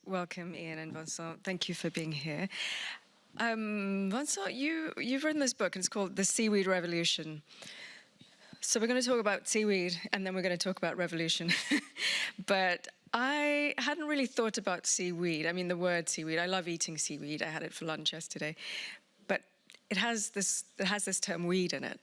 welcome Ian and Vincent. Thank you for being here. Vincent, you've written this book and it's called The Seaweed Revolution. So we're going to talk about seaweed and then we're going to talk about revolution. But I hadn't really thought about seaweed. I mean, the word seaweed, I love eating seaweed. I had it for lunch yesterday. But it has this term weed in it.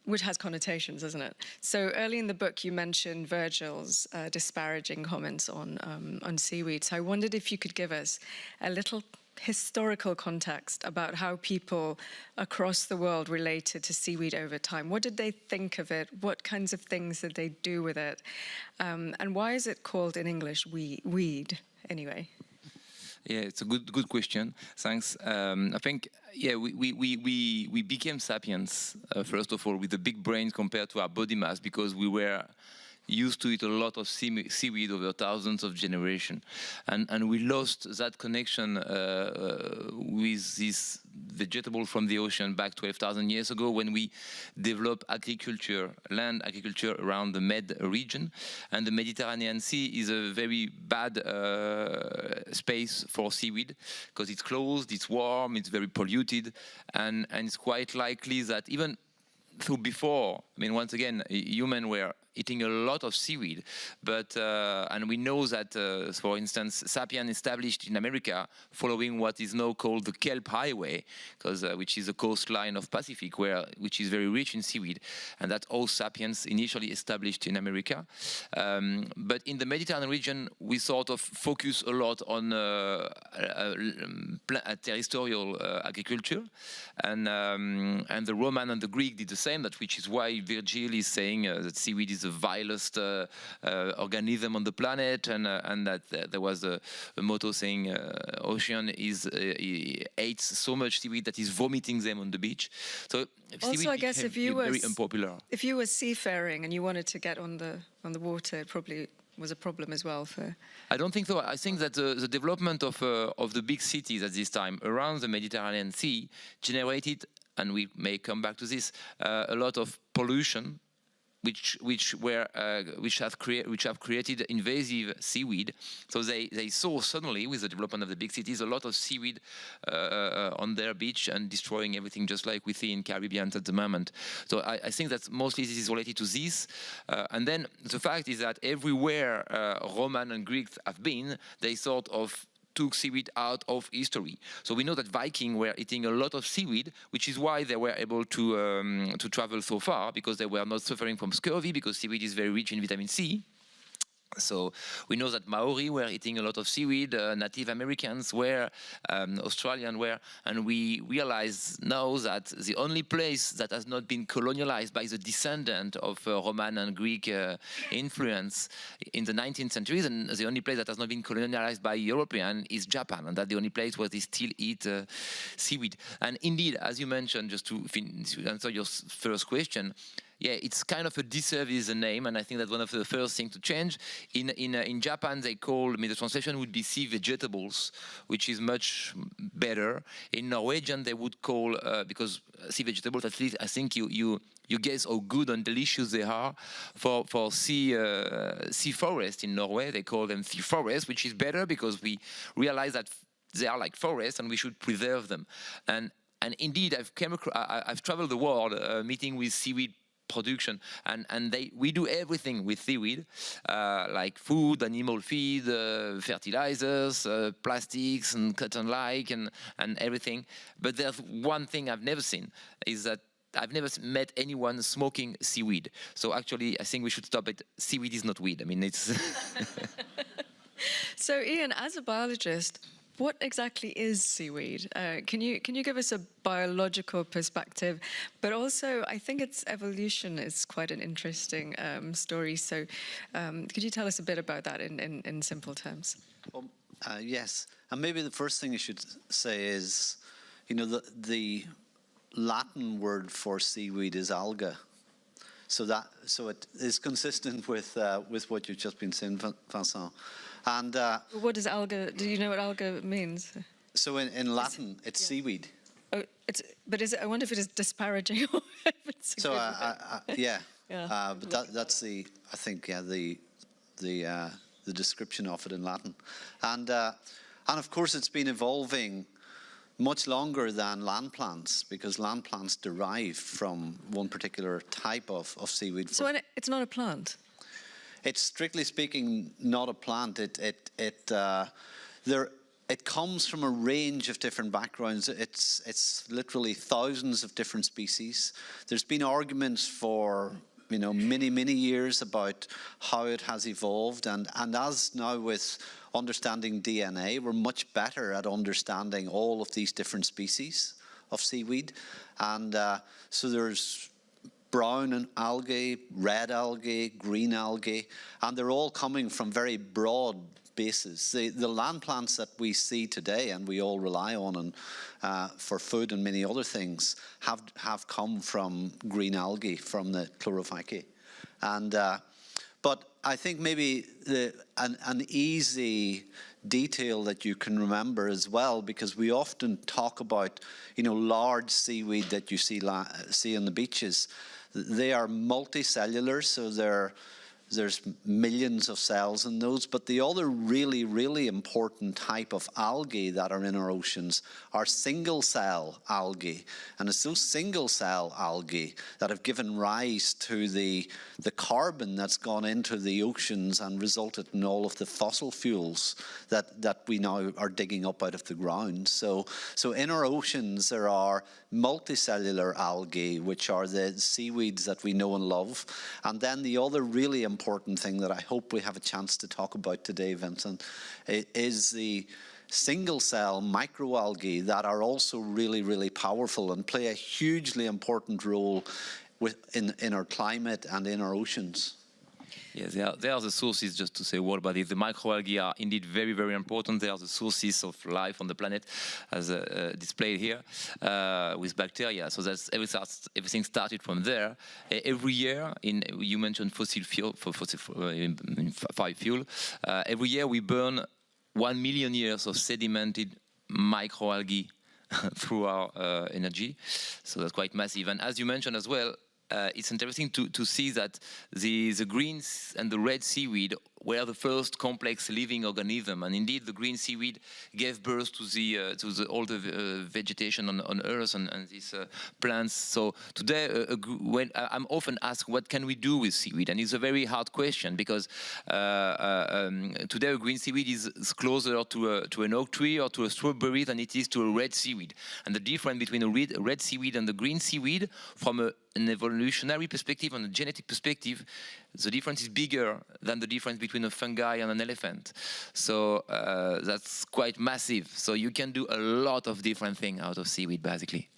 Which has connotations, isn't it? So early in the book, you mentioned Virgil's disparaging comments on seaweed. So I wondered if you could give us a little historical context about how people across the world related to seaweed over time. What did they think of it? What kinds of things did they do with it? And why is it called in English weed, anyway? Yeah, it's a good question. Thanks. I think, yeah, we became sapiens, first of all, with a big brain compared to our body mass, because we were used to eat a lot of seaweed over thousands of generations. And we lost that connection with this vegetable from the ocean back 12,000 years ago when we developed agriculture, land agriculture around the Med region. And the Mediterranean Sea is a very bad space for seaweed because it's closed, it's warm, it's very polluted, and it's quite likely that even through before, I mean, once again, humans were eating a lot of seaweed, but and we know that, for instance, sapiens established in America following what is now called the Kelp Highway, which is the coastline of Pacific, which is very rich in seaweed, and that's all sapiens initially established in America. But in the Mediterranean region, we sort of focus a lot on terrestrial agriculture, and the Roman and the Greek did the same. Which is why Virgil is saying that seaweed is the vilest organism on the planet, and that there was a motto saying ocean eats so much seaweed that is vomiting them on the beach. So also, I guess if you very unpopular. If you were seafaring and you wanted to get on the water, it probably was a problem as well for. I don't think so. I think that the development of the big cities at this time around the Mediterranean Sea generated, and we may come back to this, a lot of pollution, which have created invasive seaweed. So they saw suddenly, with the development of the big cities, a lot of seaweed on their beach and destroying everything, just like we see in Caribbean at the moment. So I think that mostly this is related to this. And then the fact is that everywhere Roman and Greeks have been, they sort of took seaweed out of history. So we know that Vikings were eating a lot of seaweed, which is why they were able to travel so far, because they were not suffering from scurvy, because seaweed is very rich in vitamin C. So we know that Maori were eating a lot of seaweed, Native Americans were, Australians were, and we realize now that the only place that has not been colonialized by the descendant of Roman and Greek influence in the 19th century, and the only place that has not been colonialized by European is Japan, and that's the only place where they still eat seaweed. And indeed, as you mentioned, just to answer your first question, yeah, it's kind of a disservice, the name, and I think that's one of the first things to change. In Japan, they call, the translation would be sea vegetables, which is much better. In Norwegian, they would call, because sea vegetables, at least I think you guess how good and delicious they are. For sea forest in Norway, they call them sea forests, which is better because we realize that they are like forests and we should preserve them. And indeed, I've traveled the world meeting with seaweed production, and we do everything with seaweed, like food, animal feed, fertilizers, plastics and cotton-like and everything. But there's one thing I've never seen, is that I've never met anyone smoking seaweed. So actually, I think we should stop it. Seaweed is not weed. I mean, it's... So Ian, as a biologist, what exactly is seaweed? Can you give us a biological perspective? But also, I think its evolution is quite an interesting story. So could you tell us a bit about that in simple terms? Well, yes. And maybe the first thing you should say is, the Latin word for seaweed is alga. So it is consistent with what you've just been saying, Vincent. And what is alga? Do you know what alga means? So in Latin, it's seaweed. Oh, but is it? I wonder if it is disparaging or if it's. So yeah. But that's the, I think, the the description of it in Latin. And of course it's been evolving much longer than land plants, because land plants derive from one particular type of seaweed. So it's not a plant? It's strictly speaking not a plant. It comes from a range of different backgrounds. It's literally thousands of different species. There's been arguments for many years about how it has evolved, and as now with understanding DNA, we're much better at understanding all of these different species of seaweed. And so there's brown algae, red algae, green algae, and they're all coming from very broad bases. The land plants that we see today and we all rely on and for food and many other things have come from green algae, from the chlorophyceae. And but I think maybe an easy detail that you can remember as well, because we often talk about large seaweed that you see on the beaches. They are multicellular, so there's millions of cells in those. But the other really important type of algae that are in our oceans are single cell algae. And it's those single cell algae that have given rise to the carbon that's gone into the oceans and resulted in all of the fossil fuels that we now are digging up out of the ground. So in our oceans there are multicellular algae, which are the seaweeds that we know and love. And then the other really important thing that I hope we have a chance to talk about today, Vincent, is the single cell microalgae that are also really powerful and play a hugely important role in our climate and in our oceans. Yes, they are the sources, just to say a word about it. The microalgae are indeed very important. They are the sources of life on the planet, as displayed here, with bacteria. So that's everything started from there. Every year, you mentioned fossil fuel, every year we burn 1 million years of sedimented microalgae through our energy. So that's quite massive. And as you mentioned as well, it's interesting to see that the green and the red seaweed were the first complex living organism, and indeed the green seaweed gave birth to all the vegetation on Earth and these plants. So today, when I'm often asked, what can we do with seaweed? And it's a very hard question, because today a green seaweed is closer to an oak tree or to a strawberry than it is to a red seaweed. And the difference between a red seaweed and the green seaweed, from an evolutionary perspective, and a genetic perspective, the difference is bigger than the difference between a fungi and an elephant. So that's quite massive. So you can do a lot of different things out of seaweed, basically.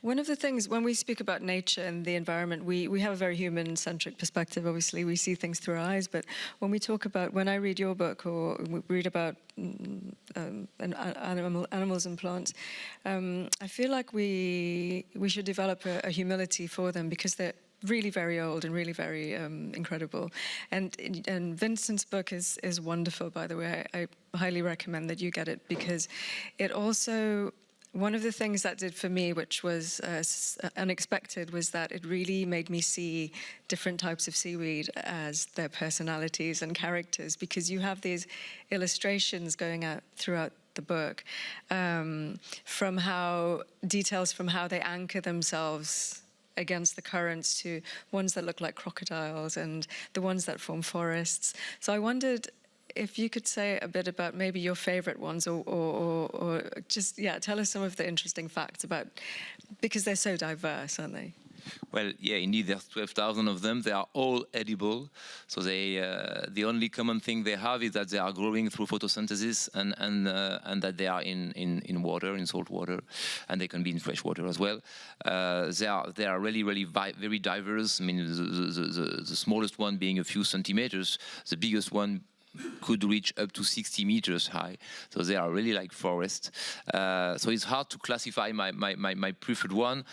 One of the things, when we speak about nature and the environment, we have a very human-centric perspective. Obviously, we see things through our eyes. But when I read your book or read about animals and plants, I feel like we should develop a humility for them, because they're really very old and really very incredible. And Vincent's book is wonderful, by the way. I highly recommend that you get it, because it also, one of the things that did for me, which was unexpected, was that it really made me see different types of seaweed as their personalities and characters, because you have these illustrations going out throughout the book, details from how they anchor themselves against the currents, to ones that look like crocodiles and the ones that form forests. So I wondered if you could say a bit about maybe your favorite ones, or just, tell us some of the interesting facts about, because they're so diverse, aren't they? Well, yeah, indeed, there's 12,000 of them. They are all edible. So the only common thing they have is that they are growing through photosynthesis, and that they are in water, in salt water, and they can be in fresh water as well. They are really very diverse. I mean, the smallest one being a few centimeters, the biggest one could reach up to 60 meters high. So they are really like forests. So it's hard to classify my preferred one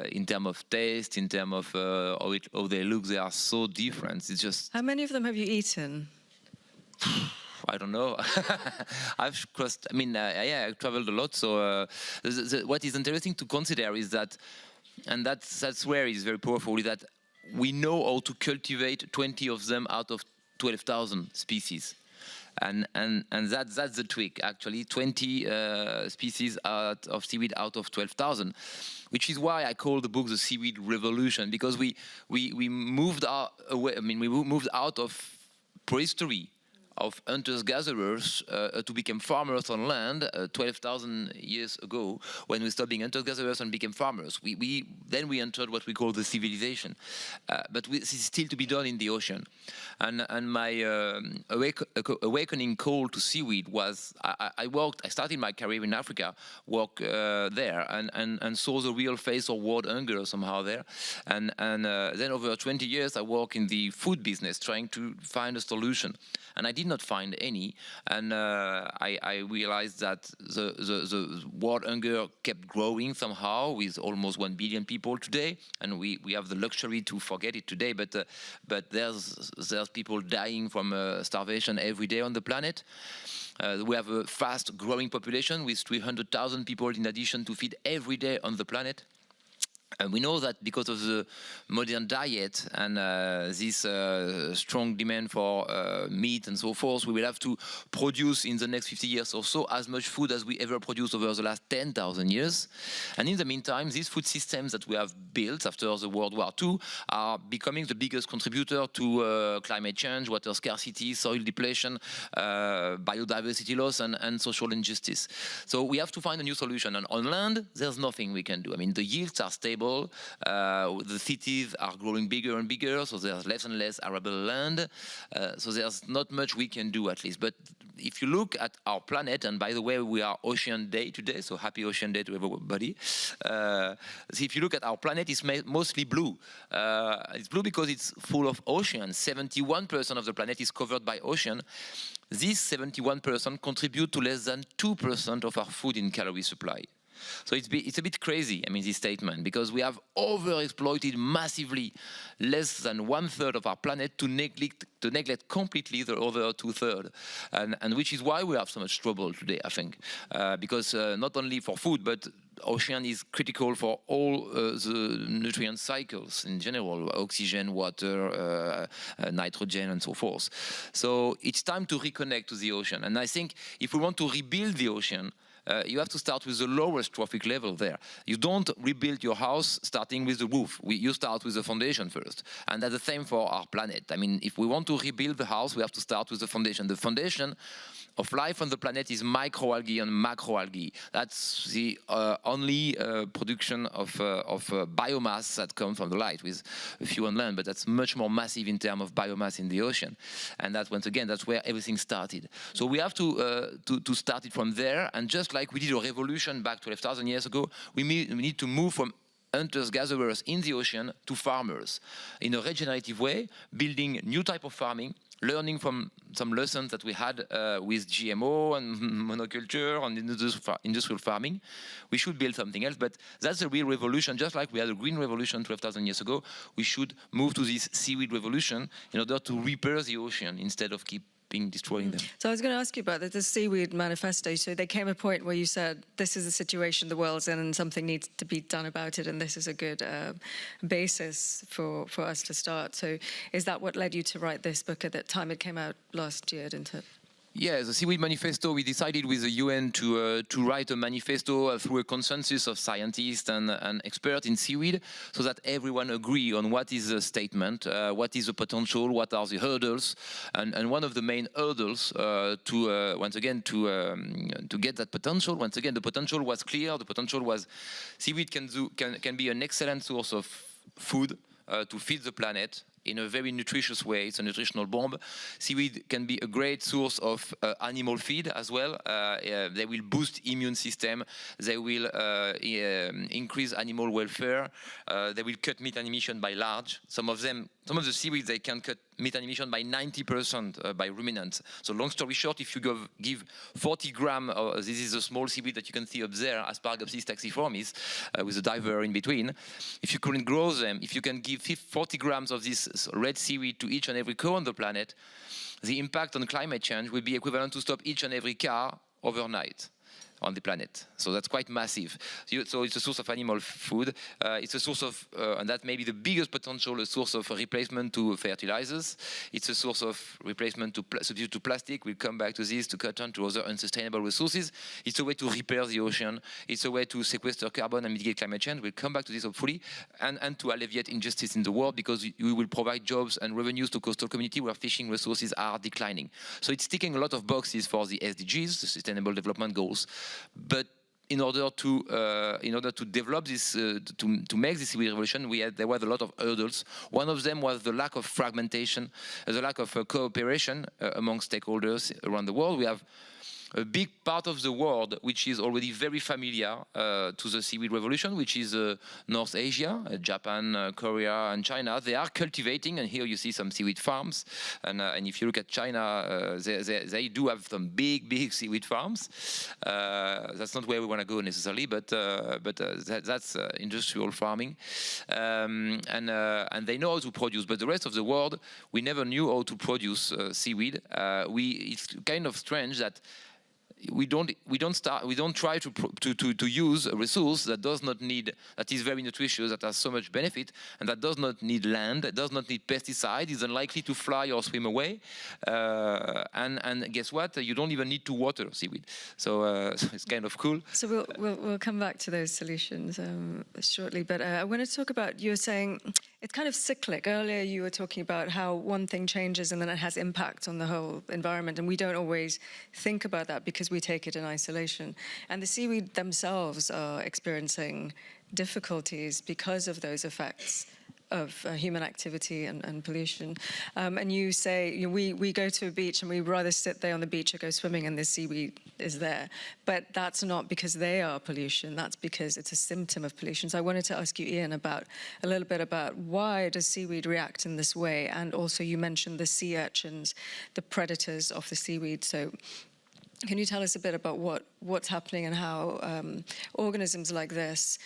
in terms of taste, in terms of how they look. They are so different. It's just... How many of them have you eaten? I don't know. I've crossed, I've traveled a lot. So what is interesting to consider is that, and that's where it's very powerful, is that we know how to cultivate 20 of them out of 12,000 species. And that's the trick, actually. 20 species of seaweed out of 12,000, which is why I call the book the Seaweed Revolution, because we moved away. I mean, we moved out of prehistory, of hunters-gatherers to become farmers on land 12,000 years ago, when we stopped being hunters-gatherers and became farmers. Then we entered what we call the civilization. But this is still to be done in the ocean. And my awakening call to seaweed was, I started my career in Africa, worked there, and saw the real face of world hunger somehow there. And then over 20 years, I worked in the food business, trying to find a solution. And I did not find any, and I realized that the world hunger kept growing somehow, with almost 1 billion people today, and we have the luxury to forget it today, but there's people dying from starvation every day on the planet. We have a fast growing population with 300,000 people in addition to feed every day on the planet. And we know that because of the modern diet and this strong demand for meat and so forth, we will have to produce in the next 50 years or so as much food as we ever produced over the last 10,000 years. And in the meantime, these food systems that we have built after the World War II are becoming the biggest contributor to climate change, water scarcity, soil depletion, biodiversity loss, and social injustice. So we have to find a new solution. And on land, there's nothing we can do. I mean, the yields are stable. The cities are growing bigger and bigger, so there's less and less arable land. So there's not much we can do, at least. But if you look at our planet, and by the way, we are Ocean Day today, so happy Ocean Day to everybody. So if you look at our planet, it's mostly blue. It's blue because it's full of oceans. 71% of the planet is covered by ocean. These 71% contribute to less than 2% of our food in calorie supply. So it's a bit crazy, I mean, this statement, because we have overexploited massively less than 1/3 of our planet to neglect completely the other 2/3, and which is why we have so much trouble today, I think, because not only for food, but ocean is critical for all the nutrient cycles in general, oxygen, water, nitrogen, and so forth. So it's time to reconnect to the ocean. And I think if we want to rebuild the ocean, you have to start with the lowest trophic level there. You don't rebuild your house starting with the roof. You start with the foundation first. And that's the same for our planet. I mean, if we want to rebuild the house, we have to start with the foundation. The foundation of life on the planet is microalgae and macroalgae. That's the only production of biomass that comes from the light, with a few on land, but that's much more massive in terms of biomass in the ocean. And that, once again, that's where everything started. So we have to start it from there. And just like we did a revolution back 12,000 years ago, we need to move from hunters-gatherers in the ocean to farmers in a regenerative way, building new type of farming, learning from some lessons that we had with GMO and monoculture and industrial farming. We should build something else, but that's a real revolution. Just like we had a green revolution 12,000 years ago, we should move to this seaweed revolution in order to repair the ocean instead of destroying them. So I was going to ask you about the Seaweed Manifesto. So there came a point where you said, this is the situation the world's in and something needs to be done about it, and this is a good basis for us to start. So is that what led you to write this book at that time? It came out last year, didn't it? Yeah, the Seaweed Manifesto, we decided with the UN to write a manifesto through a consensus of scientists and experts in seaweed, so that everyone agree on what is the statement, what is the potential, what are the hurdles, and one of the main hurdles to get that potential. Once again, the potential was clear. The potential was seaweed can be an excellent source of food to feed the planet in a very nutritious way. It's a nutritional bomb. Seaweed can be a great source of animal feed as well. They will boost immune system. They will increase animal welfare. They will cut methane emission by large. Some of the seaweeds, they can cut methane emission by 90% by ruminants. So long story short, if you give 40 grams, this is a small seaweed that you can see up there, Asparagopsis taxiformis, with a diver in between. If you couldn't grow them, if you can give 40 grams of this red seaweed to each and every cow on the planet, the impact on climate change will be equivalent to stop each and every car overnight. on the planet. So that's quite massive. So it's a source of animal food. It's a source of, and that may be the biggest potential, a source of replacement to fertilizers. It's a source of replacement to substitute to plastic. We'll come back to this, to cotton, to other unsustainable resources. It's a way to repair the ocean. It's a way to sequester carbon and mitigate climate change. We'll come back to this hopefully, and to alleviate injustice in the world, because we will provide jobs and revenues to coastal community where fishing resources are declining. So it's ticking a lot of boxes for the SDGs, the Sustainable Development Goals. But in order to develop this, to make this seaweed revolution, there was a lot of hurdles. One of them was the lack of fragmentation, the lack of cooperation among stakeholders around the world. We have a big part of the world which is already very familiar to the seaweed revolution, which is North Asia, Japan, Korea, and China. They are cultivating, and here you see some seaweed farms. And if you look at China, they do have some big seaweed farms. That's not where we want to go necessarily, but that's industrial farming, and they know how to produce. But the rest of the world, we never knew how to produce seaweed. It's kind of strange that we don't try to use a resource that is very nutritious, that has so much benefit, and that does not need land, that does not need pesticide, is unlikely to fly or swim away, and guess what? You don't even need to water seaweed. So it's kind of cool. So we'll come back to those solutions shortly, but I want to talk about, you're saying it's kind of cyclic. Earlier you were talking about how one thing changes and then it has impact on the whole environment, and we don't always think about that because we take it in isolation. And the seaweed themselves are experiencing difficulties because of those effects of human activity and pollution. And you say, we go to a beach and we'd rather sit there on the beach or go swimming and the seaweed is there. But that's not because they are pollution, that's because it's a symptom of pollution. So I wanted to ask you, Ian, a little bit about why does seaweed react in this way? And also you mentioned the sea urchins, the predators of the seaweed. So can you tell us a bit about what's happening and how organisms like this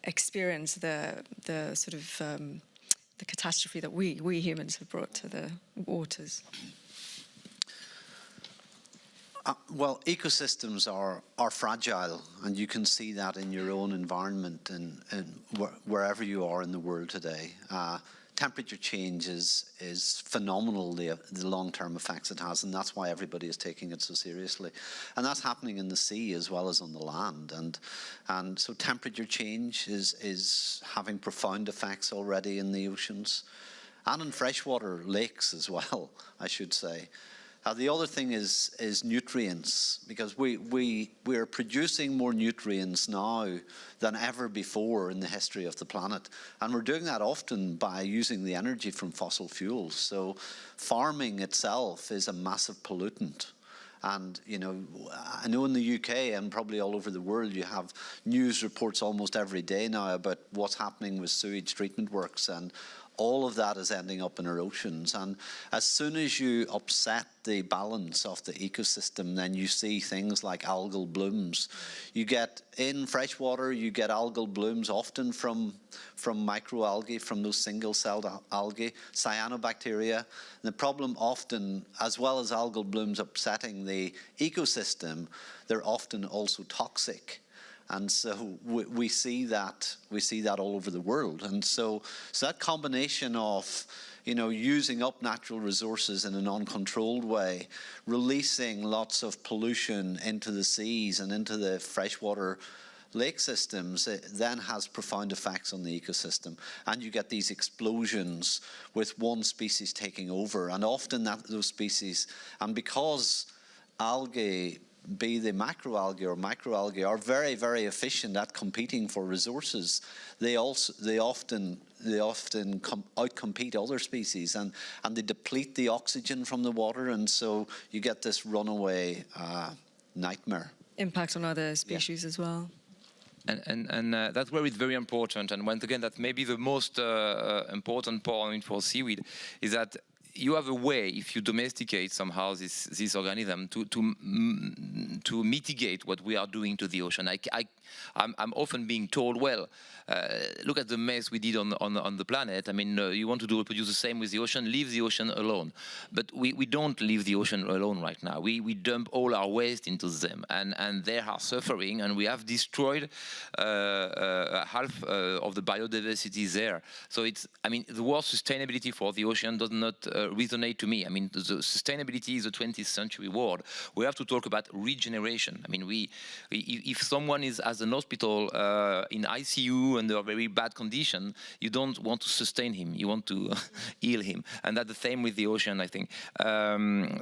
experience the sort of the catastrophe that we humans have brought to the waters? Well, ecosystems are fragile, and you can see that in your own environment and wherever you are in the world today. Temperature change is phenomenal, the long-term effects it has, and that's why everybody is taking it so seriously. And that's happening in the sea as well as on the land. And so temperature change is having profound effects already in the oceans and in freshwater lakes as well, I should say. The other thing is nutrients, because we are producing more nutrients now than ever before in the history of the planet. And we're doing that often by using the energy from fossil fuels. So farming itself is a massive pollutant. And, I know in the UK and probably all over the world, you have news reports almost every day now about what's happening with sewage treatment works, and all of that is ending up in our oceans. And as soon as you upset the balance of the ecosystem, then you see things like algal blooms. You get, in freshwater, you get algal blooms often from microalgae, from those single-celled algae, cyanobacteria. And the problem often, as well as algal blooms upsetting the ecosystem, they're often also toxic. And so we see that all over the world. And so that combination of, using up natural resources in an uncontrolled way, releasing lots of pollution into the seas and into the freshwater lake systems, it then has profound effects on the ecosystem. And you get these explosions with one species taking over. And often those species, and because algae, be they macroalgae or microalgae, are very, very efficient at competing for resources, they often outcompete other species, and they deplete the oxygen from the water, and so you get this runaway nightmare. Impact on other species as well. And that's where it's very important. And once again, that may be the most important point for seaweed, is that you have a way, if you domesticate somehow this organism, to mitigate what we are doing to the ocean. I'm often being told, well, look at the mess we did on the planet. I mean, you want to reproduce the same with the ocean, leave the ocean alone. But we don't leave the ocean alone right now. We dump all our waste into them, and they are suffering, and we have destroyed half of the biodiversity there. So I mean, the word sustainability for the ocean does not resonate to me. I mean, the sustainability is a 20th century word. We have to talk about regeneration. I mean, if someone is as an hospital in ICU under a very bad condition, you don't want to sustain him. You want to heal him, and that's the same with the ocean, I think.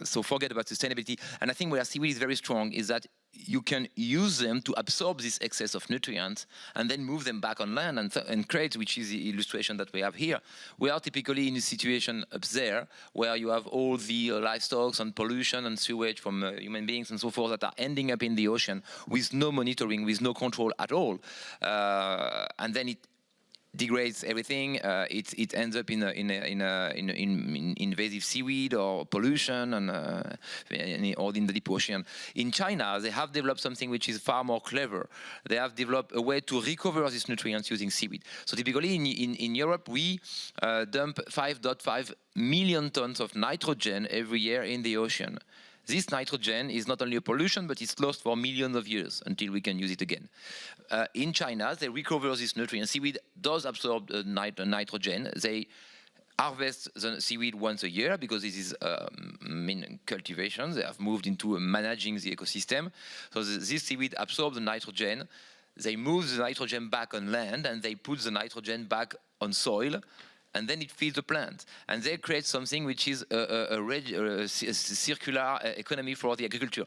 So forget about sustainability. And I think where seaweed is very strong is that you can use them to absorb this excess of nutrients and then move them back on land and create, which is the illustration that we have here. We are typically in a situation up there where you have all the livestock and pollution and sewage from human beings and so forth that are ending up in the ocean with no monitoring, with no control at all. And then it degrades everything. It ends up in invasive seaweed or pollution or in the deep ocean. In China, they have developed something which is far more clever. They have developed a way to recover these nutrients using seaweed. So typically in Europe, we dump 5.5 million tons of nitrogen every year in the ocean. This nitrogen is not only a pollution, but it's lost for millions of years until we can use it again. In China, they recover this nutrient. Seaweed does absorb nitrogen. They harvest the seaweed once a year because this is cultivation. They have moved into managing the ecosystem. So this seaweed absorbs the nitrogen. They move the nitrogen back on land, and they put the nitrogen back on soil, and then it feeds the plant. And they create something which is a circular economy for the agriculture.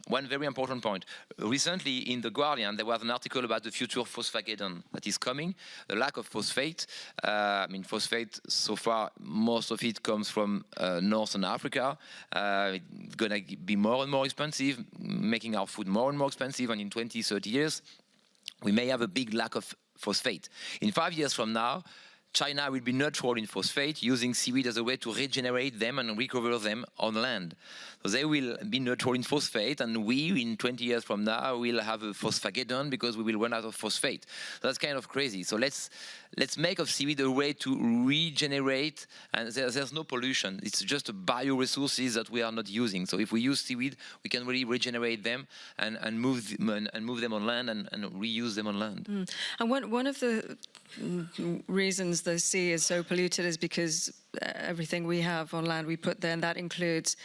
One very important point. Recently in The Guardian, there was an article about the future of phosphageddon that is coming, the lack of phosphate. I mean, phosphate, so far, most of it comes from Northern Africa. It's going to be more and more expensive, making our food more and more expensive, and in 20, 30 years, we may have a big lack of phosphate. In 5 years from now, China will be neutral in phosphate, using seaweed as a way to regenerate them and recover them on land. So they will be neutral in phosphate, and we, in 20 years from now, will have a phosphageddon because we will run out of phosphate. So that's kind of crazy. So let's make of seaweed a way to regenerate, and there's no pollution. It's just bioresources that we are not using. So if we use seaweed, we can really regenerate them and move them on land and reuse them on land. And one of the reasons the sea is so polluted is because everything we have on land we put there, and that includes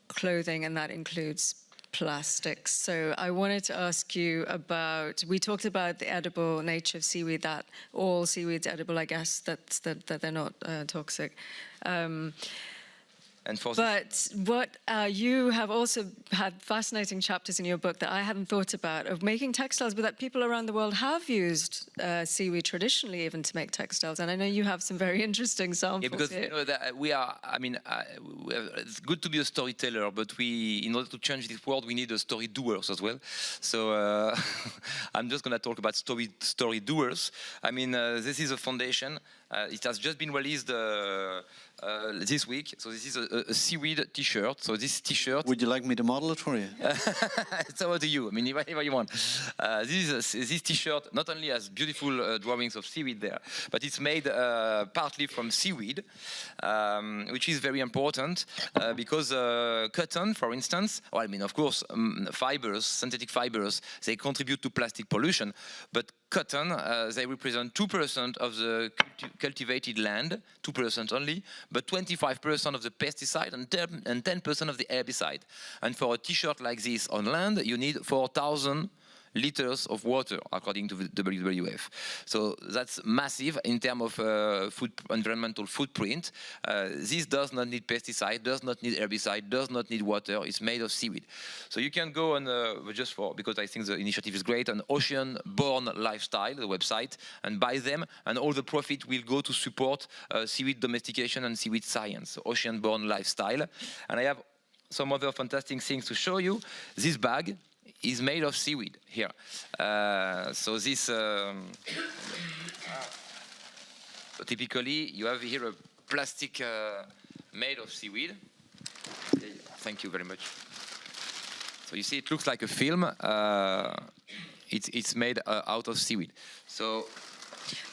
clothing and that includes plastics. So I wanted to ask you about, we talked about the edible nature of seaweed, that all seaweed's edible, I guess, that they're not toxic. But you have also had fascinating chapters in your book that I hadn't thought about, of making textiles, but that people around the world have used seaweed traditionally even to make textiles. And I know you have some very interesting samples. Yeah, because here. you know, that we are, I mean, it's good to be a storyteller, but in order to change this world, we need a story doers as well. So I'm just going to talk about story doers. I mean, this is a foundation. It has just been released this week. So this is a seaweed T-shirt. So this T-shirt. Would you like me to model it for you? It's over to you. I mean, whatever you want. This T-shirt not only has beautiful drawings of seaweed there, but it's made partly from seaweed, which is very important because cotton, for instance, well, I mean, of course, fibers, synthetic fibers, they contribute to plastic pollution, but cotton, they represent 2% of the cultivated land, 2% only, but 25% of the pesticide and 10% of the herbicide. And for a T-shirt like this on land, you need 4,000 liters of water, according to the WWF. So that's massive in terms of environmental footprint. This does not need pesticide, does not need herbicide, does not need water. It's made of seaweed. So you can go on, because I think the initiative is great, on Ocean-Born Lifestyle, the website, and buy them, and all the profit will go to support seaweed domestication and seaweed science, Ocean-Born Lifestyle. And I have some other fantastic things to show you. This bag is made of seaweed here. So this, typically you have here a plastic made of seaweed. Thank you very much. So you see, it looks like a film. It's made out of seaweed. So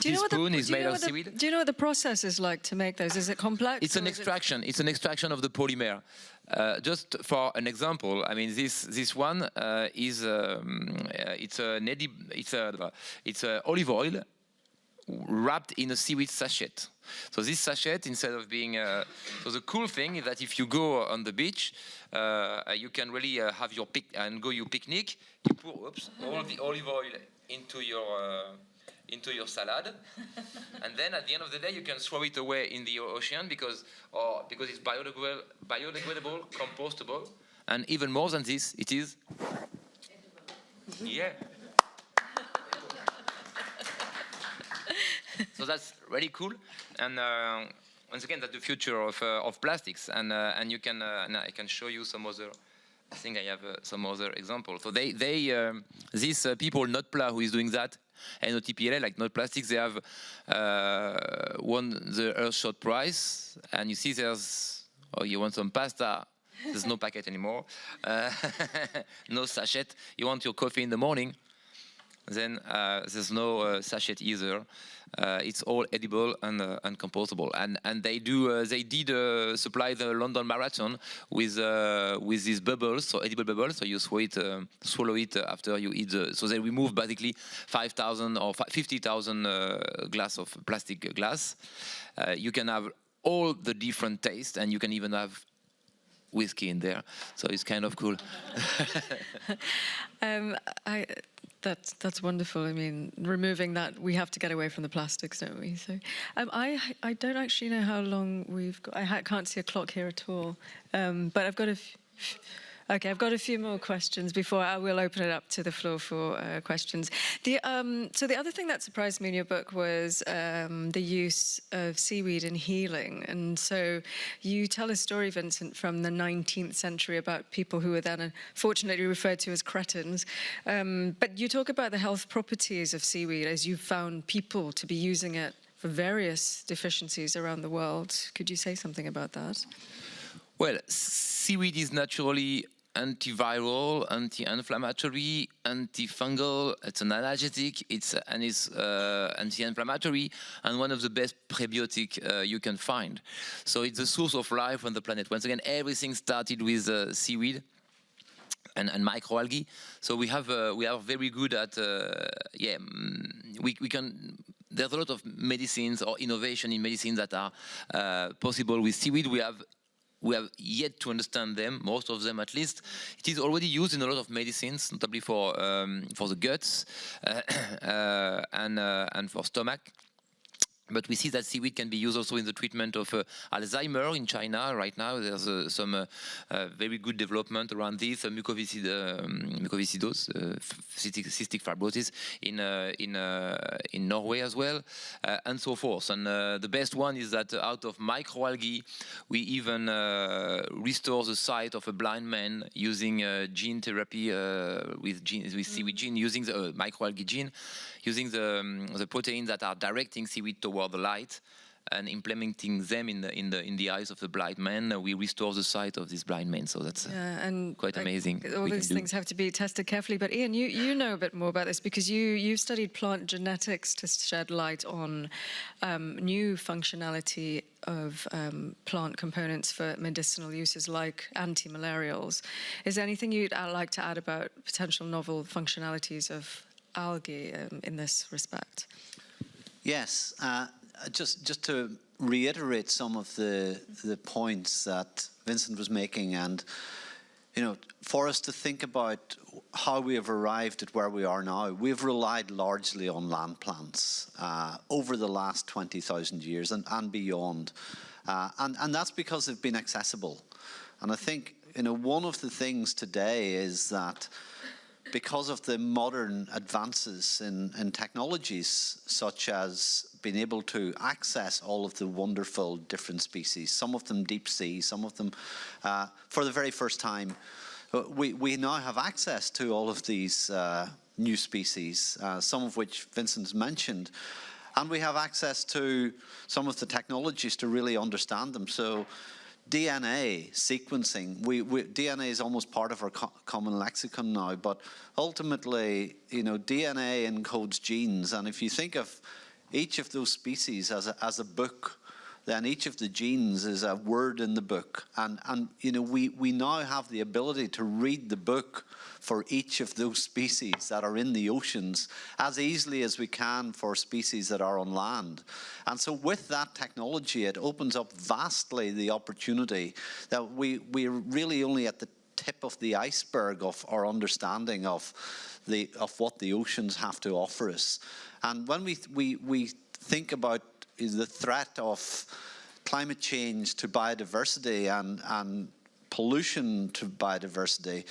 this spoon is made of seaweed. Do you know what the process is like to make those? Is it complex? It's an extraction. It's an extraction of the polymer. Just for an example, I mean, this one is it's olive oil wrapped in a seaweed sachet. So this sachet, instead of being so the cool thing is that if you go on the beach, you can really have your picnic. You pour all the olive oil into your salad, and then at the end of the day you can throw it away in the ocean because it's biodegradable, compostable, and even more than this, it is yeah. So that's really cool, and once again, that's the future of plastics, and you can and I can show you some other. I think I have some other examples. So these people, Notpla, who is doing that, and OTPLA, like Not Plastics, they have won the Earthshot prize, and you see there's you want some pasta. There's no packet anymore, no sachet. You want your coffee in the morning, then there's no sachet either. It's all edible and compostable, and they did supply the London Marathon with these bubbles, so edible bubbles. So you swallow it after you eat. So they remove basically 5,000 or 50,000 glass of plastic glass. You can have all the different tastes, and you can even have whiskey in there. So it's kind of cool. That's wonderful. I mean, removing that, we have to get away from the plastics, don't we? So, I don't actually know how long we've got. I can't see a clock here at all. But I've got I've got a few more questions before I will open it up to the floor for questions. So the other thing that surprised me in your book was the use of seaweed in healing. And so you tell a story, Vincent, from the 19th century about people who were then unfortunately referred to as cretins. But you talk about the health properties of seaweed as you found people to be using it for various deficiencies around the world. Could you say something about that? Well, seaweed is naturally antiviral, anti-inflammatory, antifungal. It's an analgesic. It's anti-inflammatory, and one of the best prebiotic you can find. So it's the source of life on the planet. Once again, everything started with seaweed and microalgae. So we are very good at we can. There's a lot of medicines or innovation in medicine that are possible with seaweed. We have yet to understand them, most of them at least. It is already used in a lot of medicines, notably for the guts and for stomach. But we see that seaweed can be used also in the treatment of Alzheimer in China. Right now, there's some very good development around this, mucoviscidose, cystic fibrosis in Norway as well, and so forth. And the best one is that out of microalgae, we even restore the sight of a blind man using gene therapy with seaweed gene, using the microalgae gene, using the proteins that are directing seaweed toward the light and implementing them in the eyes of the blind man. We restore the sight of this blind man. So that's quite amazing. All these things have to be tested carefully. But Ian, you know a bit more about this because you've studied plant genetics to shed light on new functionality of plant components for medicinal uses like anti-malarials. Is there anything you'd like to add about potential novel functionalities of algae in this respect? Yes, just to reiterate some of the points that Vincent was making, and for us to think about how we have arrived at where we are now, we've relied largely on land plants over the last 20,000 years and beyond, and that's because they've been accessible. And I think one of the things today is that because of the modern advances in technologies, such as being able to access all of the wonderful different species, some of them deep sea, some of them for the very first time, we now have access to all of these new species, some of which Vincent's mentioned, and we have access to some of the technologies to really understand them. So DNA sequencing, DNA is almost part of our common lexicon now, but ultimately, DNA encodes genes, and if you think of each of those species as a book, then each of the genes is a word in the book, and we now have the ability to read the book for each of those species that are in the oceans as easily as we can for species that are on land. And so with that technology, it opens up vastly the opportunity that we're really only at the tip of the iceberg of our understanding of what the oceans have to offer us. And when we think about the threat of climate change to biodiversity and pollution to biodiversity,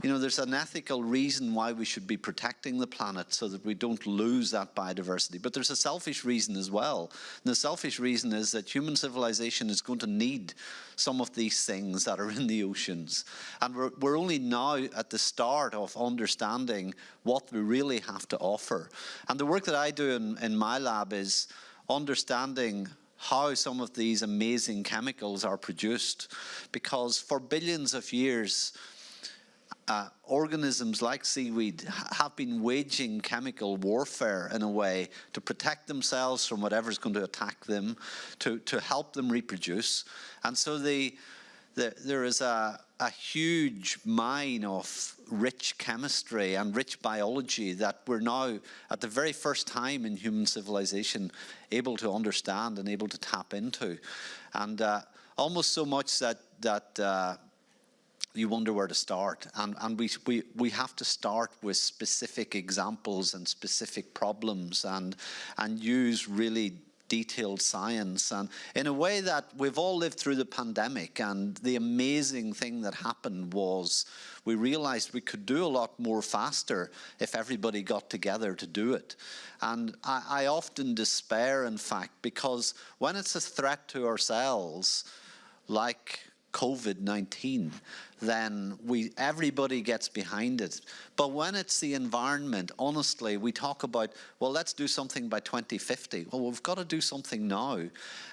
there's an ethical reason why we should be protecting the planet so that we don't lose that biodiversity. But there's a selfish reason as well. And the selfish reason is that human civilization is going to need some of these things that are in the oceans. And we're only now at the start of understanding what we really have to offer. And the work that I do in my lab is understanding how some of these amazing chemicals are produced, because for billions of years, organisms like seaweed have been waging chemical warfare in a way to protect themselves from whatever's going to attack them, to help them reproduce. And so there is a huge mine of rich chemistry and rich biology that we're now, at the very first time in human civilization, able to understand and able to tap into. And almost so much that you wonder where to start. And we have to start with specific examples and specific problems and use really detailed science, and in a way that we've all lived through the pandemic. And the amazing thing that happened was we realized we could do a lot more faster if everybody got together to do it. And I often despair, in fact, because when it's a threat to ourselves, like COVID-19, then everybody gets behind it. But when it's the environment, honestly, we talk about, well, let's do something by 2050. Well, we've got to do something now.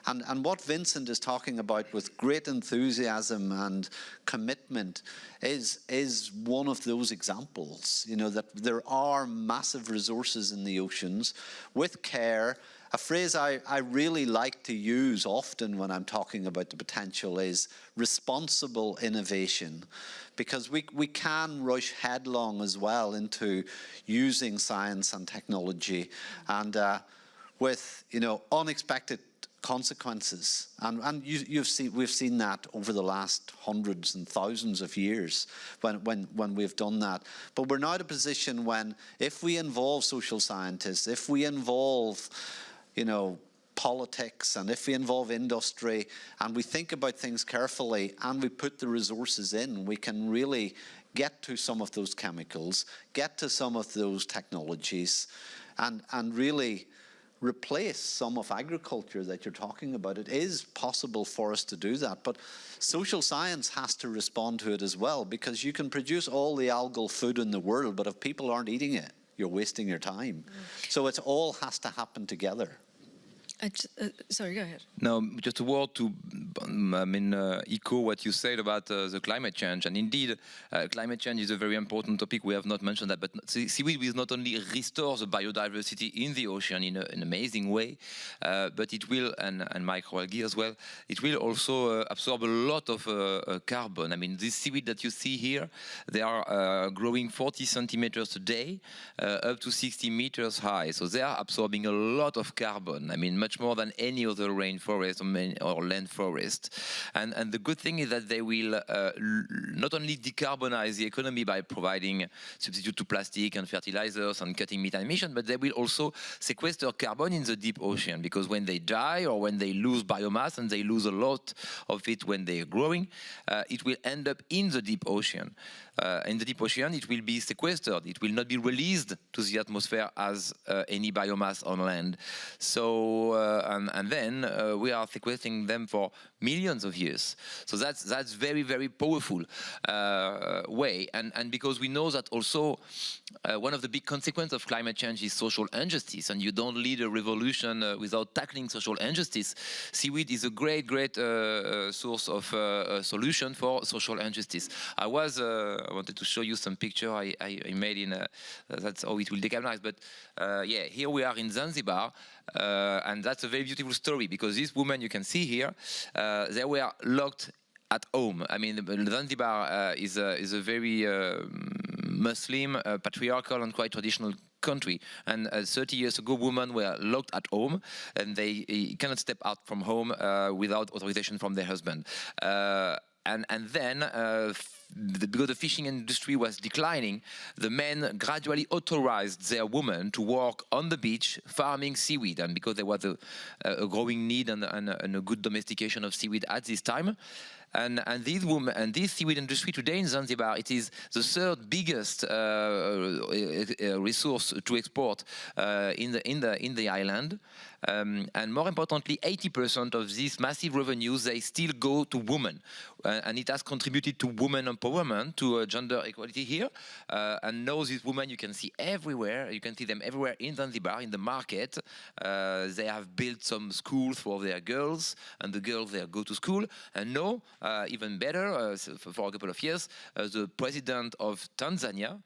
And what Vincent is talking about with great enthusiasm and commitment is one of those examples, that there are massive resources in the oceans with care. A phrase I really like to use often when I'm talking about the potential is responsible innovation, because we can rush headlong as well into using science and technology, and with unexpected consequences. And we've seen that over the last hundreds and thousands of years when we've done that. But we're now at a position when, if we involve social scientists, if we involve politics, and if we involve industry, and we think about things carefully, and we put the resources in, we can really get to some of those chemicals, get to some of those technologies, and really replace some of agriculture that you're talking about. It is possible for us to do that, but social science has to respond to it as well, because you can produce all the algal food in the world, but if people aren't eating it, you're wasting your time. So it all has to happen together. Sorry, go ahead. No, just a word to echo what you said about the climate change. And indeed, climate change is a very important topic. We have not mentioned that, but seaweed will not only restore the biodiversity in the ocean in an amazing way, but it will, and microalgae as well, it will also absorb a lot of carbon. I mean, this seaweed that you see here, they are growing 40 centimeters a day, up to 60 meters high. So they are absorbing a lot of carbon. I mean, much more than any other rainforest or land forest. And the good thing is that they will not only decarbonize the economy by providing substitute to plastic and fertilizers and cutting methane emission, but they will also sequester carbon in the deep ocean, because when they die or when they lose biomass, and they lose a lot of it when they are growing, it will end up in the deep ocean. In the deep ocean, it will be sequestered. It will not be released to the atmosphere as any biomass on land. So, and then we are sequestering them for millions of years. So that's very, very powerful way. And because we know that also one of the big consequences of climate change is social injustice, and you don't lead a revolution without tackling social injustice. Seaweed is a great source of solution for social injustice. I wanted to show you some picture I made in that's how it will decarbonize. But yeah, here we are in Zanzibar, and that's a very beautiful story, because these women you can see here, they were locked at home. I mean, Zanzibar is a very Muslim, patriarchal, and quite traditional country. And 30 years ago, women were locked at home, and they cannot step out from home without authorization from their husband. And then, because the fishing industry was declining, the men gradually authorized their women to work on the beach farming seaweed. And because there was a growing need and a good domestication of seaweed at this time, and these women and this seaweed industry today in Zanzibar, it is the third biggest resource to export in the island. And more importantly, 80% of these massive revenues, they still go to women. And it has contributed to women empowerment, to gender equality here. And now these women you can see everywhere. You can see them everywhere in Zanzibar, in the market. They have built some schools for their girls, and the girls there go to school. And now, even better, for a couple of years, the president of Tanzania,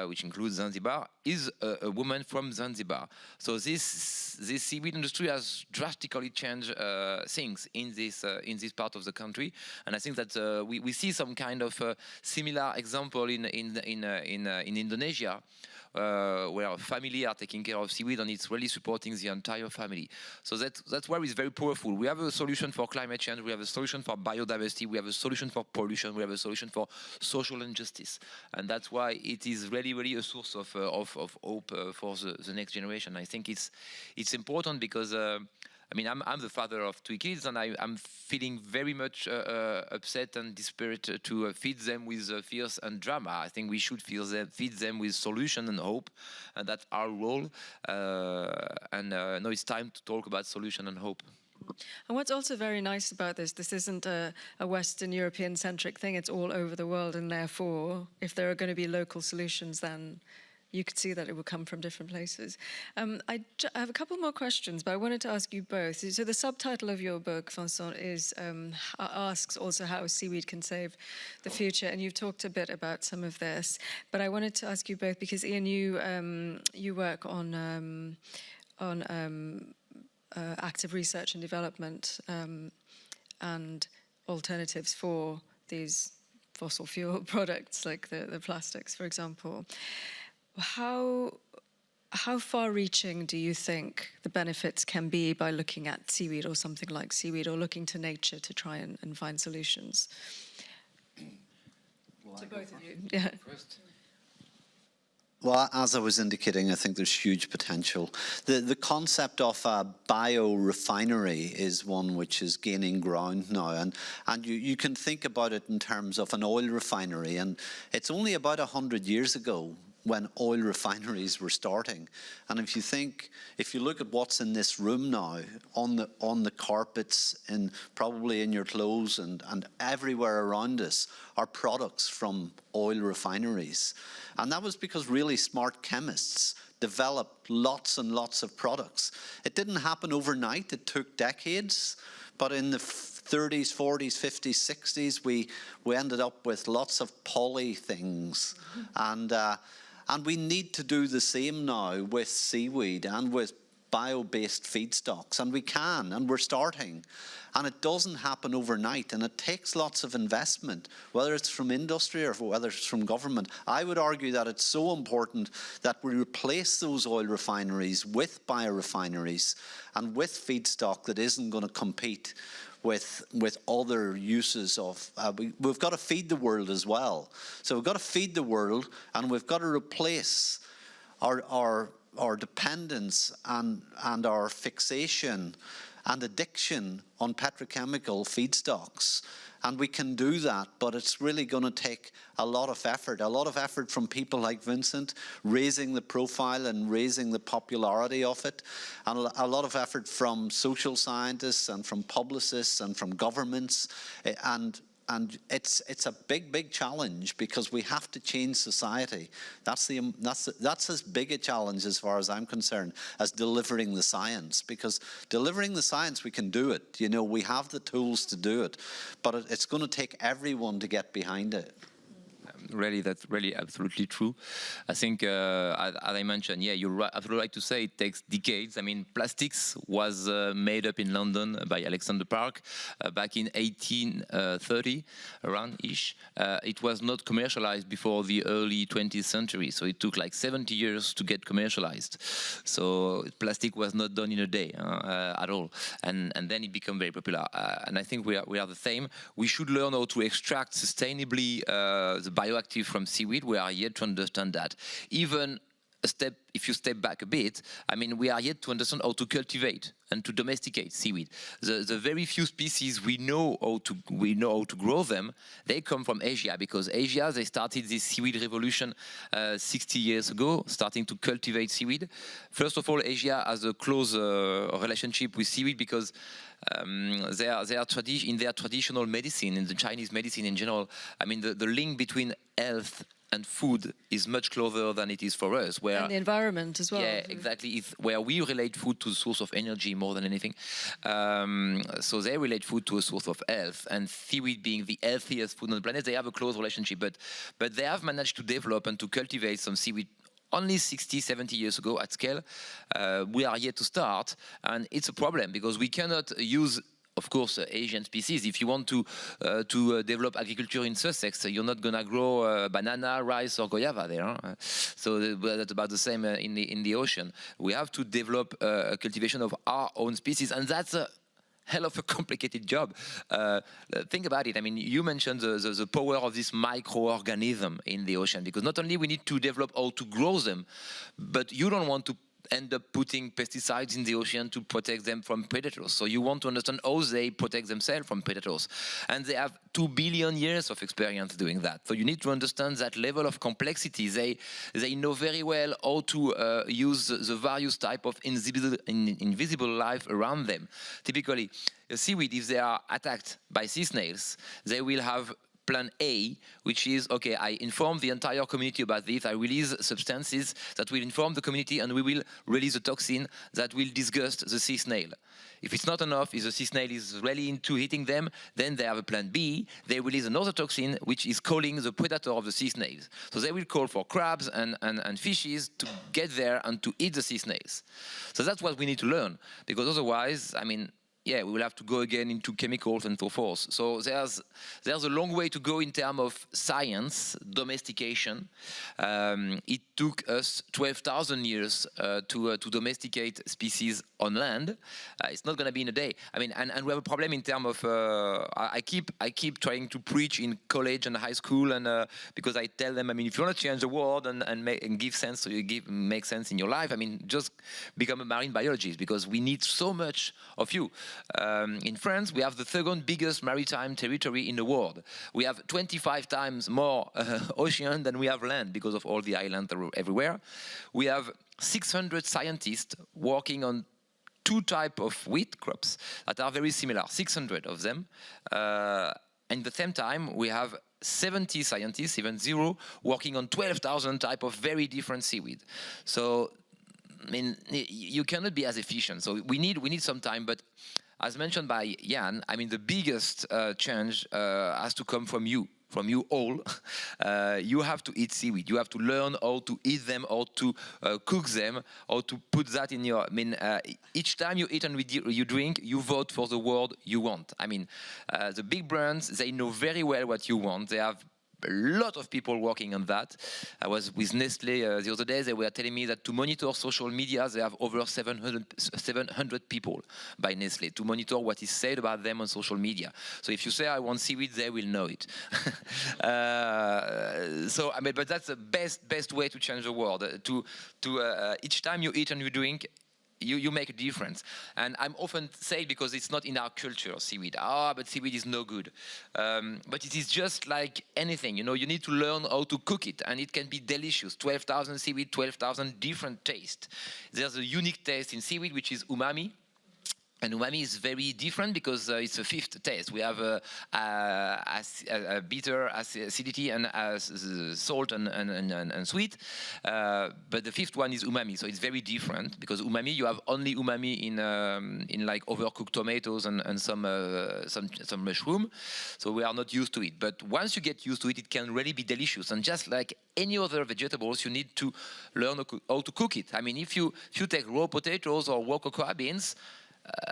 which includes Zanzibar, is a woman from Zanzibar. So this seaweed industry has drastically changed things in this part of the country, and I think that we see some kind of similar example in Indonesia, where family are taking care of seaweed, and it's really supporting the entire family. So that's why it's very powerful. We have a solution for climate change, we have a solution for biodiversity, we have a solution for pollution, we have a solution for social injustice, and that's why it is really, really a source of hope for the next generation. I think it's important because I mean, I'm the father of 2 kids, and I'm feeling very much upset and desperate to feed them with fears and drama. I think we should feed them with solution and hope, and that's our role. And now it's time to talk about solution and hope. And what's also very nice about this isn't a Western European-centric thing. It's all over the world, and therefore, if there are going to be local solutions, then you could see that it will come from different places. I have a couple more questions, but I wanted to ask you both. So the subtitle of your book, Vincent, asks also how seaweed can save the future, and you've talked a bit about some of this. But I wanted to ask you both, because Ian, you work on active research and development and alternatives for these fossil fuel products, like the plastics, for example. How far-reaching do you think the benefits can be by looking at seaweed or something like seaweed, or looking to nature to try and find solutions? To both of you. Yeah. First. Well, as I was indicating, I think there's huge potential. The concept of a biorefinery is one which is gaining ground now, and you can think about it in terms of an oil refinery, and it's only about 100 years ago when oil refineries were starting. And if you look at what's in this room now, on the carpets, and probably in your clothes and everywhere around us, are products from oil refineries. And that was because really smart chemists developed lots and lots of products. It didn't happen overnight, it took decades, but in the 30s, 40s, 50s, 60s, we ended up with lots of poly things. And we need to do the same now with seaweed and with bio-based feedstocks, and we can, and we're starting. And it doesn't happen overnight, and it takes lots of investment, whether it's from industry or whether it's from government. I would argue that it's so important that we replace those oil refineries with biorefineries and with feedstock that isn't going to compete with other uses of, we've got to feed the world as well. So we've got to feed the world, and we've got to replace our dependence and our fixation and addiction on petrochemical feedstocks. And we can do that, but it's really going to take a lot of effort from people like Vincent, raising the profile and raising the popularity of it, and a lot of effort from social scientists and from publicists and from governments. And it's a big challenge, because we have to change society. That's as big a challenge, as far as I'm concerned, as delivering the science. Because delivering the science, we can do it. You know, we have the tools to do it, but it's going to take everyone to get behind it. Really, that's really absolutely true. I think, as I mentioned, yeah, you're right, absolutely right to say it takes decades. I mean, plastics was made up in London by Alexander Park back in 1830, around-ish. It was not commercialized before the early 20th century, so it took like 70 years to get commercialized. So plastic was not done in a day at all, and then it became very popular. And I think we are the same. We should learn how to extract sustainably the bioactive from seaweed. We are yet to understand that. Even if you step back a bit, I mean, we are yet to understand how to cultivate and to domesticate seaweed. The very few species we know how to grow them, they come from Asia, because Asia, they started this Seaweed Revolution 60 years ago, starting to cultivate seaweed. First of all, Asia has a close relationship with seaweed, because in their traditional medicine, in the Chinese medicine in general, I mean, the link between health and food is much closer than it is for us. And the environment as well. Yeah, exactly. It's where we relate food to a source of energy more than anything. So they relate food to a source of health. And seaweed being the healthiest food on the planet, they have a close relationship. But they have managed to develop and to cultivate some seaweed only 60, 70 years ago at scale. We are yet to start. And it's a problem, because we cannot use, of course, Asian species. If you want to develop agriculture in Sussex, you're not going to grow banana, rice, or guava there. Huh? So that's about the same in the ocean. We have to develop a cultivation of our own species, and that's a hell of a complicated job. Think about it. I mean, you mentioned the power of this microorganism in the ocean, because not only we need to develop how to grow them, but you don't want to end up putting pesticides in the ocean to protect them from predators. So you want to understand how they protect themselves from predators. And they have 2 billion years of experience doing that. So you need to understand that level of complexity. They know very well how to use the various type of invisible life around them. Typically, a seaweed, if they are attacked by sea snails, they will have plan A, which is, okay, I inform the entire community about this, I release substances that will inform the community, and we will release a toxin that will disgust the sea snail. If it's not enough, if the sea snail is really into hitting them, then they have a plan B. They release another toxin, which is calling the predator of the sea snails. So they will call for crabs and fishes to get there and to eat the sea snails. So that's what we need to learn, because otherwise, I mean, yeah, we will have to go again into chemicals and so forth. So there's a long way to go in terms of science, domestication. It took us 12,000 years to domesticate species on land. It's not going to be in a day. I mean, and we have a problem in terms of. I keep trying to preach in college and high school, and because I tell them, I mean, if you want to change the world and give sense, so make sense in your life, I mean, just become a marine biologist, because we need so much of you. In France, we have the second biggest maritime territory in the world. We have 25 times more ocean than we have land, because of all the islands everywhere. We have 600 scientists working on 2 types of wheat crops that are very similar, 600 of them. And at the same time, we have 70 scientists, even 0, working on 12,000 types of very different seaweed. So, I mean, you cannot be as efficient. So we need some time, but as mentioned by Jan, I mean, the biggest change has to come from you all. You have to eat seaweed. You have to learn how to eat them, how to cook them, how to put that in your, I mean, each time you eat and you drink, you vote for the world you want. I mean, the big brands, they know very well what you want. They have a lot of people working on that. I was with Nestle the other day. They were telling me that to monitor social media, they have over 700 people by Nestle to monitor what is said about them on social media. So if you say, I want seaweed, they will know it. So, I mean, but that's the best way to change the world. Each time you eat and you drink, you make a difference. And I'm often saying, because it's not in our culture, seaweed. But seaweed is no good. But it is just like anything, you know, you need to learn how to cook it, and it can be delicious. 12,000 seaweed, 12,000 different tastes. There's a unique taste in seaweed, which is umami. And umami is very different because it's a fifth taste. We have a bitter acidity and salt and sweet. But the fifth one is umami, so it's very different because umami, you have only umami in like overcooked tomatoes and some mushroom. So we are not used to it. But once you get used to it, it can really be delicious. And just like any other vegetables, you need to learn how to cook it. I mean, if you take raw potatoes or raw cocoa beans,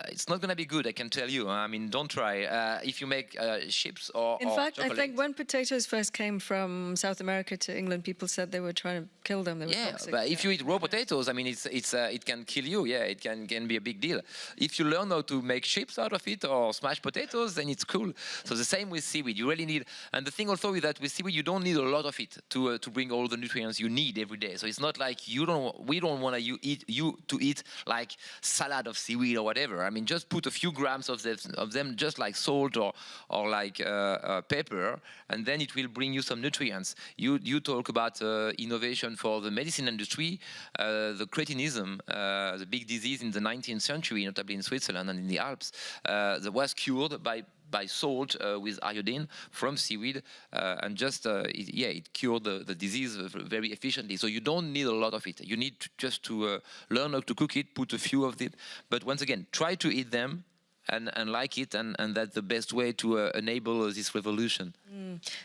it's not going to be good, I can tell you. I mean, don't try. If you make chips or In fact, chocolate. I think when potatoes first came from South America to England, people said they were trying to kill them. They were toxic. But if you eat raw potatoes, I mean, it can kill you. Yeah, it can be a big deal. If you learn how to make chips out of it or smash potatoes, then it's cool. So the same with seaweed. You really need, and the thing also is that with seaweed, you don't need a lot of it to bring all the nutrients you need every day. So it's not like we don't want to eat like salad of seaweed or whatever. I mean, just put a few grams of them, just like salt or like pepper, and then it will bring you some nutrients. You talk about innovation for the medicine industry. The cretinism, the big disease in the 19th century, notably in Switzerland and in the Alps, that was cured by salt with iodine from seaweed, and just it cured the disease very efficiently. So you don't need a lot of it. You need just to learn how to cook it, put a few of it. But once again, try to eat them and like it, and that's the best way to enable this revolution.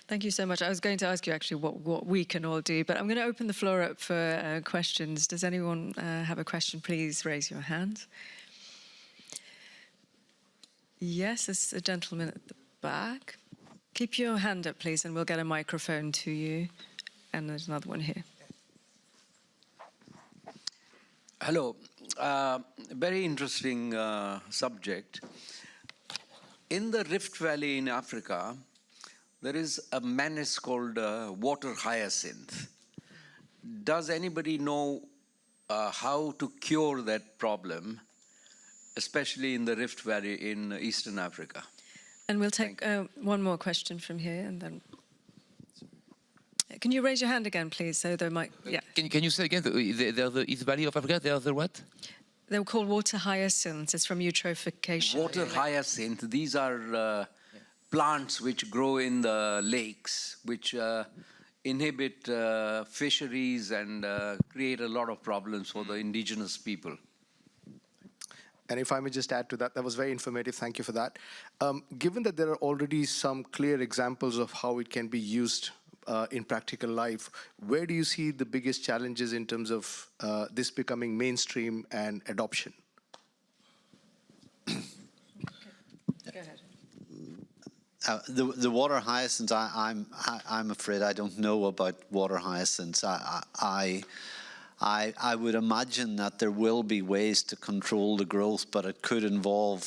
Thank you so much. I was going to ask you actually what we can all do, but I'm going to open the floor up for questions. Does anyone have a question? Please raise your hand. Yes, there's a gentleman at the back. Keep your hand up, please, and we'll get a microphone to you. And there's another one here. Hello. Very interesting subject. In the Rift Valley in Africa, there is a menace called water hyacinth. Does anybody know how to cure that problem, especially in the Rift Valley in Eastern Africa? And we'll take one more question from here, and then... Can you raise your hand again, please, so there might... Yeah. Can you say again, the East Valley of Africa, they are the what? They were called water hyacinths. It's from eutrophication. Water hyacinth, these are plants which grow in the lakes, which inhibit fisheries and create a lot of problems for the indigenous people. And if I may just add to that, that was very informative. Thank you for that. Given that there are already some clear examples of how it can be used in practical life, where do you see the biggest challenges in terms of this becoming mainstream and adoption? Go ahead. The water hyacinths, I'm afraid I don't know about water hyacinths. I would imagine that there will be ways to control the growth, but it could involve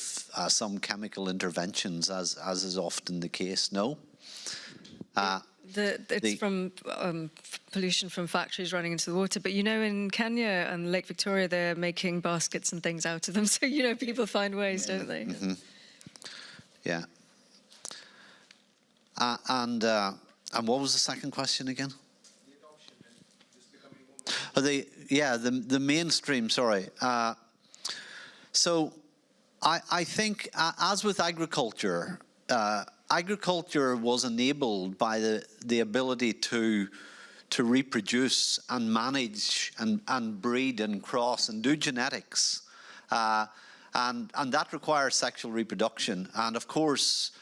some chemical interventions, as is often the case. No? It's from pollution from factories running into the water. But, you know, in Kenya and Lake Victoria, they're making baskets and things out of them. So, you know, people find ways, don't they? Mm-hmm. Yeah. And what was the second question again? The mainstream, sorry. So I think, as with agriculture, agriculture was enabled by the ability to reproduce and manage and breed and cross and do genetics. And that requires sexual reproduction. And of course,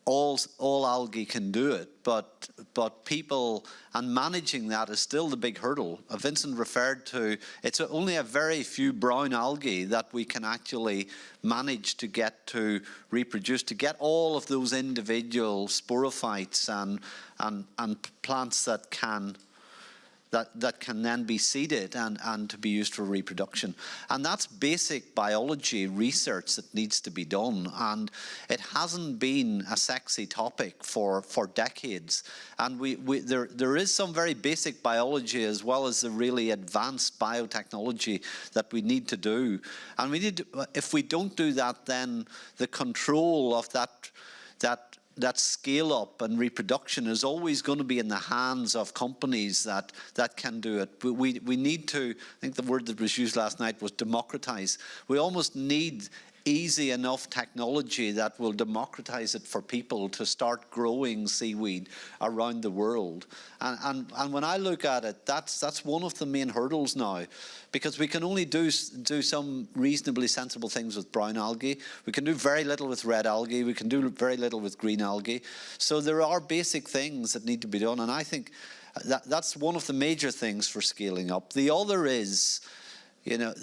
all algae can do it, but people, and managing that is still the big hurdle. Vincent referred to, it's only a very few brown algae that we can actually manage to get to reproduce, to get all of those individual sporophytes and plants that can that can then be seeded and to be used for reproduction. And that's basic biology research that needs to be done. And it hasn't been a sexy topic for decades. And there is some very basic biology as well as the really advanced biotechnology that we need to do. And we need to, if we don't do that, then the control of that scale up and reproduction is always going to be in the hands of companies that can do it. But we need to, I think the word that was used last night was democratize. We almost need easy enough technology that will democratize it for people to start growing seaweed around the world. And when I look at it, that's one of the main hurdles now, because we can only do some reasonably sensible things with brown algae. We can do very little with red algae. We can do very little with green algae. So there are basic things that need to be done, and I think that's one of the major things for scaling up. The other is, you know,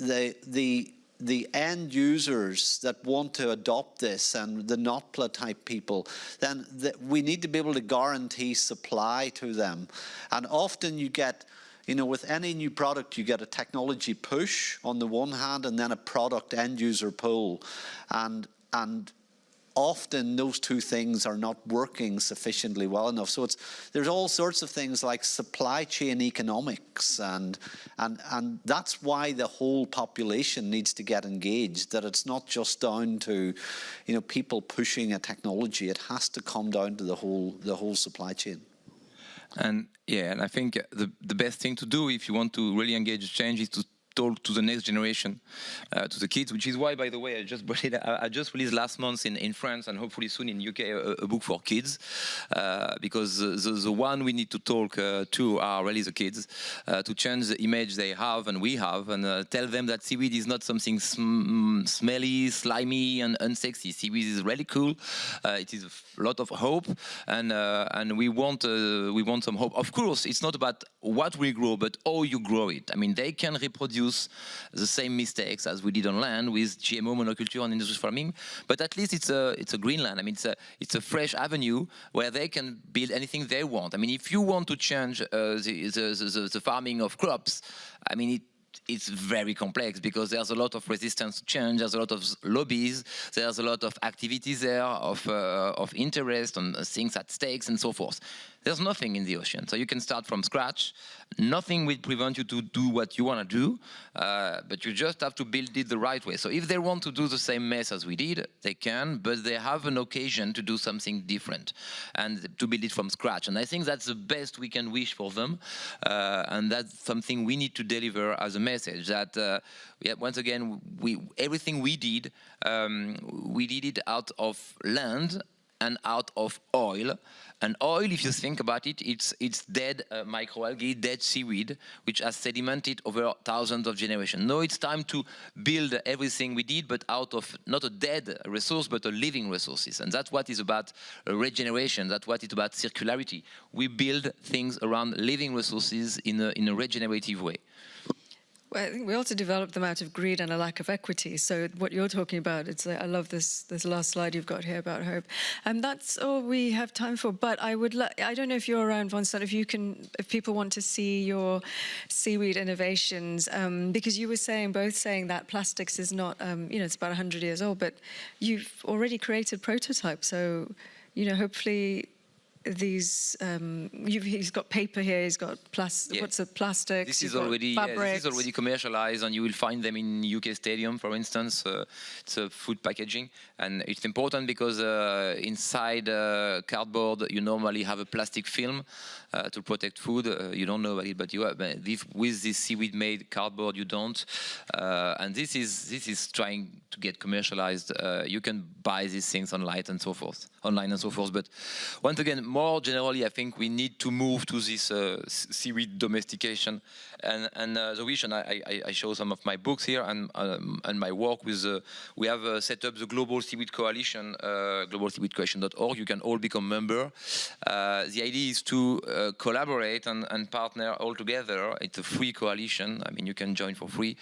the end users that want to adopt this and the NOTPLA type people, then we need to be able to guarantee supply to them. And often you get, you know, with any new product, you get a technology push on the one hand and then a product end user pull. And often those two things are not working sufficiently well enough. So there's all sorts of things like supply chain economics, and that's why the whole population needs to get engaged, that it's not just down to, you know, people pushing a technology. It has to come down to the whole supply chain. And yeah, and I think the best thing to do if you want to really engage change is to talk to the next generation, to the kids, which is why, by the way, I just released last month in France and hopefully soon in UK a book for kids, because the one we need to talk to are really the kids, to change the image they have and we have, and tell them that seaweed is not something smelly, slimy and unsexy. Seaweed is really cool. It is a lot of hope, and we want some hope. Of course, it's not about what we grow, but how you grow it. I mean, they can reproduce the same mistakes as we did on land with GMO monoculture and industrial farming, but at least it's a green land. I mean, it's a fresh avenue where they can build anything they want. I mean, if you want to change the farming of crops, I mean, it's very complex because there's a lot of resistance to change, there's a lot of lobbies, there's a lot of activities there of interest and things at stakes and so forth. There's nothing in the ocean, so you can start from scratch. Nothing will prevent you to do what you want to do, but you just have to build it the right way. So if they want to do the same mess as we did, they can, but they have an occasion to do something different and to build it from scratch. And I think that's the best we can wish for them, and that's something we need to deliver as a message, that once again, everything we did it out of land and out of oil. And oil, if you think about it, it's dead microalgae, dead seaweed, which has sedimented over thousands of generations. Now it's time to build everything we did, but out of not a dead resource, but a living resources. And that's what is about regeneration. That's what it's about circularity. We build things around living resources in a regenerative way. Well, I think we also develop them out of greed and a lack of equity. So what you're talking about, I love this last slide you've got here about hope. And that's all we have time for. But I don't know if you're around, Vincent, if people want to see your seaweed innovations, because you were both saying that plastics is not, it's about 100 years old, but you've already created prototypes. So, hopefully these he's got paper here, he's got what's the plastic, this is already commercialized, and you will find them in UK Stadium, for instance. It's a food packaging, and it's important because inside cardboard you normally have a plastic film to protect food. You don't know about it, but you have, with this seaweed made cardboard you don't, and this is trying to get commercialized. You can buy these things online and so forth. But once again, more generally, I think we need to move to this seaweed domestication. And the vision, I show some of my books here and my work with, we have set up the Global Seaweed Coalition, globalseaweedcoalition.org. You can all become member. The idea is to collaborate and partner all together. It's a free coalition. I mean, you can join for free.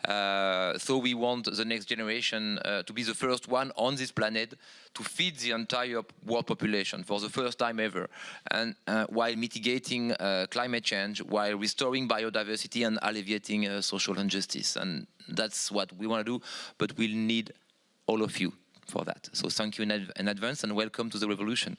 So we want the next generation to be the first one on this planet to feed the entire world population. For the first time ever, and while mitigating climate change, while restoring biodiversity and alleviating social injustice. And that's what we want to do, but we'll need all of you for that. So thank you in advance and welcome to the revolution.